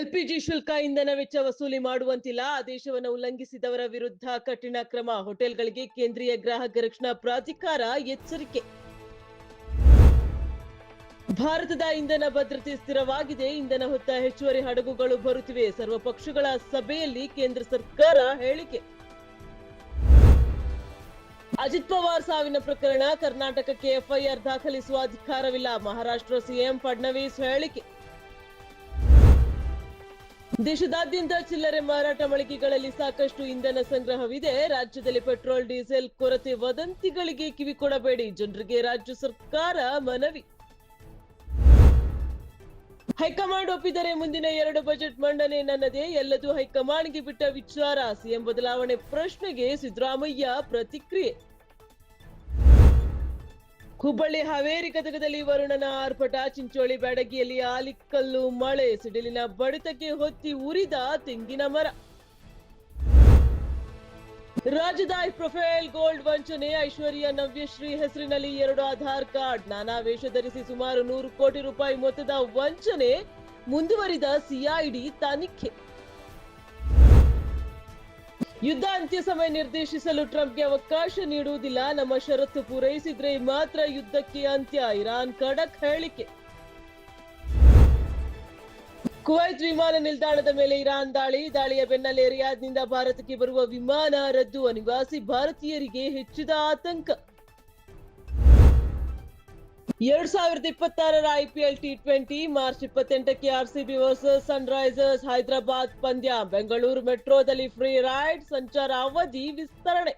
LPG ಶುಲ್ಕ ಇಂಧನ ವೆಚ್ಚ ವಸೂಲಿ ಮಾಡುವಂತಿಲ್ಲ. ಆದೇಶವನ್ನು ಉಲ್ಲಂಘಿಸಿದವರ ವಿರುದ್ಧ ಕಠಿಣ ಕ್ರಮ. ಹೋಟೆಲ್ಗಳಿಗೆ ಕೇಂದ್ರೀಯ ಗ್ರಾಹಕ ರಕ್ಷಣಾ ಪ್ರಾಧಿಕಾರ ಎಚ್ಚರಿಕೆ. ಭಾರತದ ಇಂಧನ ಭದ್ರತೆ ಸ್ಥಿರವಾಗಿದೆ. ಇಂಧನ ಹೊತ್ತ ಹೆಚ್ಚುವರಿ ಹಡಗುಗಳು ಬರುತ್ತಿವೆ. ಸರ್ವಪಕ್ಷಗಳ ಸಭೆಯಲ್ಲಿ ಕೇಂದ್ರ ಸರ್ಕಾರ ಹೇಳಿಕೆ. ಅಜಿತ್ ಪವಾರ್ ಸಾವಿನ ಪ್ರಕರಣ ಕರ್ನಾಟಕಕ್ಕೆ ಎಫ್ಐಆರ್ ದಾಖಲಿಸುವ ಅಧಿಕಾರವಿಲ್ಲ. ಮಹಾರಾಷ್ಟ್ರ ಸಿಎಂ ಫಡ್ನವೀಸ್ ಹೇಳಿಕೆ. ದೇಶದಾದ್ಯಂತ ಚಿಲ್ಲರೆ ಮಾರಾಟ ಮಳಿಗೆಗಳಲ್ಲಿ ಸಾಕಷ್ಟು ಇಂಧನ ಸಂಗ್ರಹವಿದೆ. ರಾಜ್ಯದಲ್ಲಿ ಪೆಟ್ರೋಲ್ ಡೀಸೆಲ್ ಕೊರತೆ ವದಂತಿಗಳಿಗೆ ಕಿವಿಕೊಡಬೇಡಿ. ಜನರಿಗೆ ರಾಜ್ಯ ಸರ್ಕಾರ ಮನವಿ. ಹೈಕಮಾಂಡ್ ಒಪ್ಪಿದರೆ ಮುಂದಿನ 2 ಬಜೆಟ್ ಮಂಡನೆ ನನ್ನದೇ. ಎಲ್ಲದೂ ಹೈಕಮಾಂಡ್ಗೆ ಬಿಟ್ಟ ವಿಚಾರ. ಸಿಎಂ ಬದಲಾವಣೆ ಪ್ರಶ್ನೆಗೆ ಸಿದ್ದರಾಮಯ್ಯ ಪ್ರತಿಕ್ರಿಯೆ. ಹುಬ್ಬಳ್ಳಿ ಹಾವೇರಿ ಗದಗದಲ್ಲಿ ವರುಣನ ಆರ್ಭಟ. ಚಿಂಚೋಳಿ ಬ್ಯಾಡಗಿಯಲ್ಲಿ ಆಲಿಕಲ್ಲು ಮಳೆ. ಸಿಡಿಲಿನ ಬಡಿತಕ್ಕೆ ಹೊತ್ತಿ ಉರಿದ ತೆಂಗಿನ ಮರ. ರಾಜ್ಯದ ಹೈ ಪ್ರೊಫೈಲ್ ಗೋಲ್ಡ್ ವಂಚನೆ. ಐಶ್ವರ್ಯ ನವ್ಯಶ್ರೀ ಹೆಸರಿನಲ್ಲಿ 2 ಆಧಾರ್ ಕಾರ್ಡ್. ನಾನಾ ವೇಷ ಧರಿಸಿ ಸುಮಾರು 100 ಕೋಟಿ ರೂಪಾಯಿ ಮೊತ್ತದ ವಂಚನೆ. ಮುಂದುವರಿದ ಸಿಐಡಿ ತನಿಖೆ. ಯುದ್ಧ ಅಂತ್ಯ ಸಮಯ ನಿರ್ದೇಶಿಸಲು ಟ್ರಂಪ್ಗೆ ಅವಕಾಶ ನೀಡುವುದಿಲ್ಲ. ನಮ್ಮ ಷರತ್ತು ಪೂರೈಸಿದ್ರೆ ಮಾತ್ರ ಯುದ್ಧಕ್ಕೆ ಅಂತ್ಯ. ಇರಾನ್ ಖಡಕ್ ಹೇಳಿಕೆ. ಕುವೈತ್ ವಿಮಾನ ನಿಲ್ದಾಣದ ಮೇಲೆ ಇರಾನ್ ದಾಳಿಯ ಬೆನ್ನಲ್ಲೇ ರಿಯಾದ್ನಿಂದ ಭಾರತಕ್ಕೆ ಬರುವ ವಿಮಾನ ರದ್ದು. ಅನಿವಾಸಿ ಭಾರತೀಯರಿಗೆ ಹೆಚ್ಚಿದ ಆತಂಕ. 2026ರ ಐಪಿಎಲ್ ಟಿ20 ಮಾರ್ಚ್ 28ಕ್ಕೆ ಆರ್ಸಿಬಿ ವರ್ಸಸ್ ಸನ್ರೈಸರ್ಸ್ ಹೈದರಾಬಾದ್ ಪಂದ್ಯ. ಬೆಂಗಳೂರು ಮೆಟ್ರೋದಲ್ಲಿ ಫ್ರೀ ರೈಡ್. ಸಂಚಾರ ಅವಧಿ ವಿಸ್ತರಣೆ.